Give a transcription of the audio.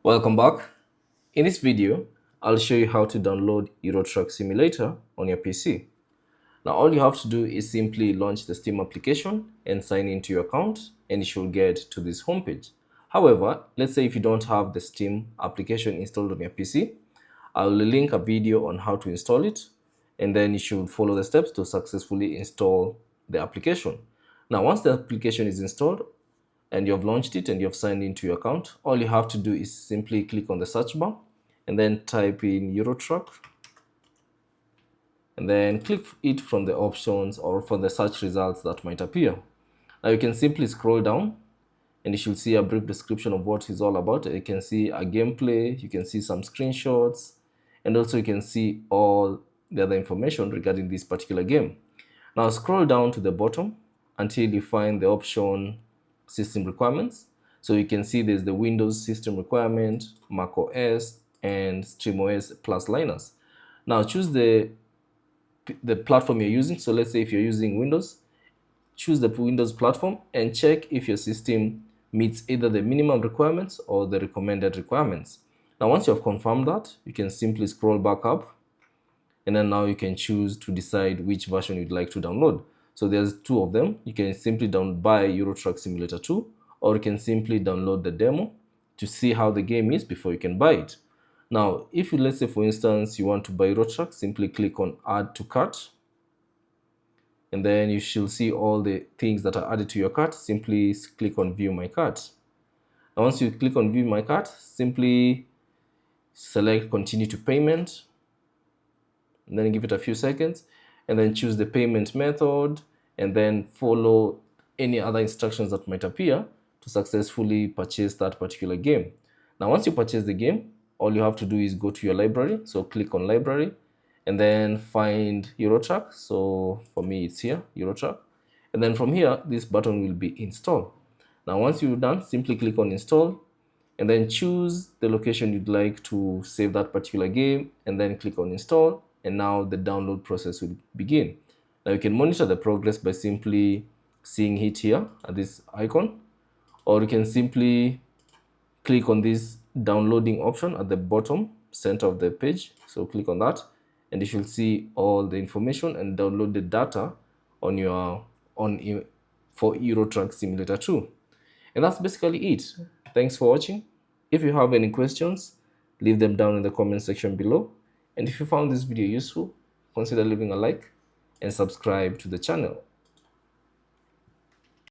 Welcome back. In this video, I'll show you how to download Euro Truck Simulator on your PC. Now, all you have to do is simply launch the Steam application and sign into your account, and you should get to this homepage. However, let's say if you don't have the Steam application installed on your PC, I'll link a video on how to install it, and then you should follow the steps to successfully install the application. Now, once the application is installed, and you have launched it and you have signed into your account, all you have to do is simply click on the search bar and then type in Eurotruck and then click it from the options or from the search results that might appear. Now you can simply scroll down and you should see a brief description of what it's all about. You can see a gameplay, you can see some screenshots, and also you can see all the other information regarding this particular game. Now scroll down to the bottom until you find the option system requirements. So you can see there's the Windows system requirement, Mac OS, and StreamOS plus Linux. Now choose the platform you're using. So let's say if you're using Windows, choose the Windows platform and check if your system meets either the minimum requirements or the recommended requirements. Now once you have confirmed that, you can simply scroll back up and then now you can choose to decide which version you'd like to download. So there's two of them. You can simply buy Euro Truck Simulator 2, or you can simply download the demo to see how the game is before you can buy it. Now, if you, let's say for instance, you want to buy Euro Truck, simply click on Add to Cart. And then you should see all the things that are added to your cart. Simply click on View My Cart. Now, once you click on View My Cart, simply select Continue to Payment. And then give it a few seconds and then choose the payment method and then follow any other instructions that might appear to successfully purchase that particular game. Now, once you purchase the game, all you have to do is go to your library. So click on library and then find Eurotruck. So for me, it's here, Eurotruck. And then from here, this button will be install. Now, once you're done, simply click on install and then choose the location you'd like to save that particular game and then click on install. And now the download process will begin. Now you can monitor the progress by simply seeing it here at this icon, or you can simply click on this downloading option at the bottom center of the page. So click on that and you should see all the information and download the data on your for Euro Truck Simulator 2. And that's basically it. Thanks for watching. If you have any questions, leave them down in the comment section below. And if you found this video useful, consider leaving a like and subscribe to the channel.